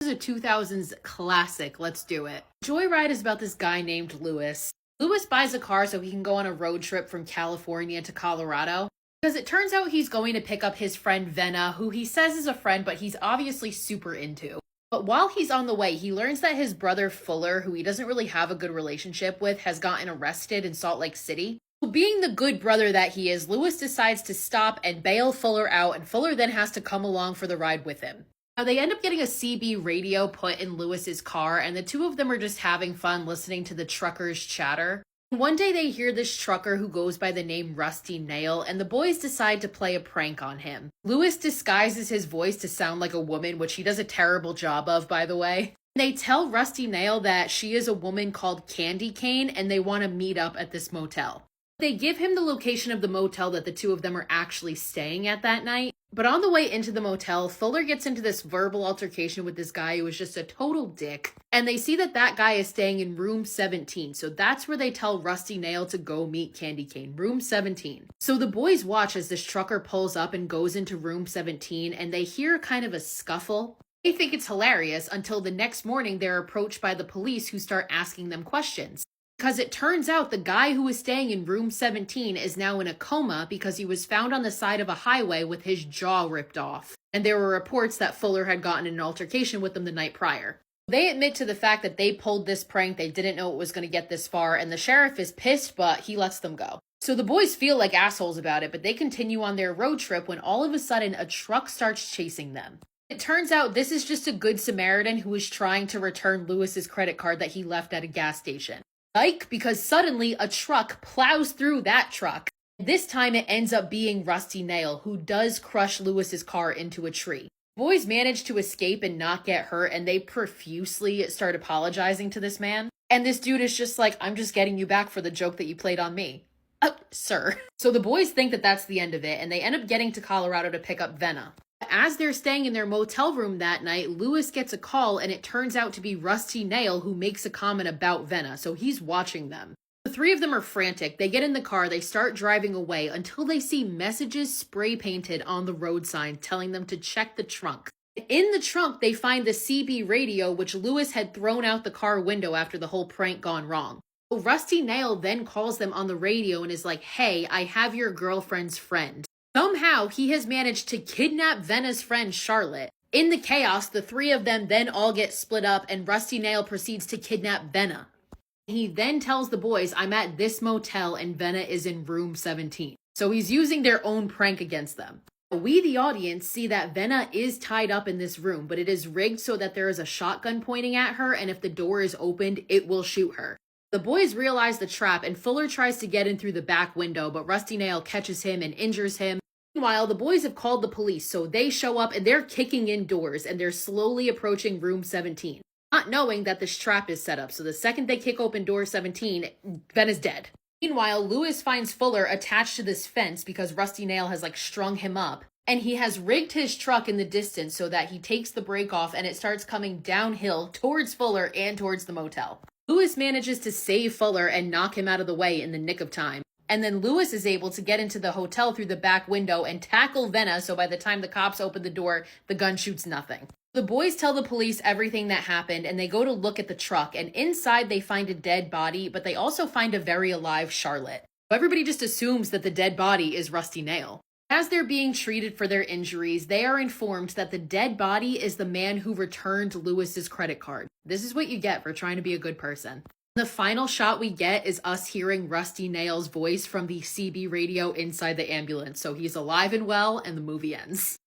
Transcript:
This is a 2000s classic. Let's do it. Joyride is about this guy named Lewis. Lewis buys a car so he can go on a road trip from California to Colorado. Because it turns out he's going to pick up his friend Venna, who he says is a friend, but he's obviously super into. But while he's on the way, he learns that his brother Fuller, who he doesn't really have a good relationship with, has gotten arrested in Salt Lake City. Being the good brother that he is, Lewis decides to stop and bail Fuller out, and Fuller then has to come along for the ride with him. Now, they end up getting a CB radio put in Lewis's car, and the two of them are just having fun listening to the truckers chatter. One day they hear this trucker who goes by the name Rusty Nail, and the boys decide to play a prank on him. Lewis disguises his voice to sound like a woman, which he does a terrible job of, by the way. They tell Rusty Nail that she is a woman called Candy Cane, and they want to meet up at this motel. They give him the location of the motel that the two of them are actually staying at that night. But on the way into the motel, Fuller gets into this verbal altercation with this guy who is just a total dick. And they see that that guy is staying in room 17. So that's where they tell Rusty Nail to go meet Candy Cane, room 17. So the boys watch as this trucker pulls up and goes into room 17, and they hear kind of a scuffle. They think it's hilarious until the next morning they're approached by the police, who start asking them questions. Because it turns out the guy who was staying in room 17 is now in a coma because he was found on the side of a highway with his jaw ripped off. And there were reports that Fuller had gotten in an altercation with them the night prior. They admit to the fact that they pulled this prank, they didn't know it was going to get this far, and the sheriff is pissed, but he lets them go. So the boys feel like assholes about it, but they continue on their road trip when all of a sudden a truck starts chasing them. It turns out this is just a good Samaritan who is trying to return Lewis's credit card that he left at a gas station. Because suddenly a truck plows through that truck. This time it ends up being Rusty Nail, who does crush Lewis's car into a tree. Boys manage to escape and not get hurt, and they profusely start apologizing to this man. And this dude is just like, I'm just getting you back for the joke that you played on me. Sir. So the boys think that that's the end of it, and they end up getting to Colorado to pick up Venna. As they're staying in their motel room that night, Lewis gets a call, and it turns out to be Rusty Nail, who makes a comment about Venna, so he's watching them. The three of them are frantic. They get in the car, they start driving away until they see messages spray painted on the road sign telling them to check the trunk. In the trunk, they find the CB radio, which Lewis had thrown out the car window after the whole prank gone wrong. So Rusty Nail then calls them on the radio and is like, hey, I have your girlfriend's friend. Somehow, he has managed to kidnap Venna's friend, Charlotte. In the chaos, the three of them then all get split up, and Rusty Nail proceeds to kidnap Venna. He then tells the boys, I'm at this motel, and Venna is in room 17. So he's using their own prank against them. We, the audience, see that Venna is tied up in this room, but it is rigged so that there is a shotgun pointing at her, and if the door is opened, it will shoot her. The boys realize the trap, and Fuller tries to get in through the back window, but Rusty Nail catches him and injures him. Meanwhile, the boys have called the police, so they show up and they're kicking in doors, and they're slowly approaching room 17, not knowing that this trap is set up. So the second they kick open door 17, Ben is dead. Meanwhile, Lewis finds Fuller attached to this fence because Rusty Nail has strung him up, and he has rigged his truck in the distance so that he takes the brake off and it starts coming downhill towards Fuller and towards the motel. Lewis manages to save Fuller and knock him out of the way in the nick of time. And then Lewis is able to get into the hotel through the back window and tackle Venna, so by the time the cops open the door, the gun shoots nothing. The boys tell the police everything that happened, and they go to look at the truck, and inside they find a dead body, but they also find a very alive Charlotte. Everybody just assumes that the dead body is Rusty Nail. As they're being treated for their injuries, they are informed that the dead body is the man who returned Lewis's credit card. This is what you get for trying to be a good person. The final shot we get is us hearing Rusty Nail's voice from the CB radio inside the ambulance, so he's alive and well, and the movie ends.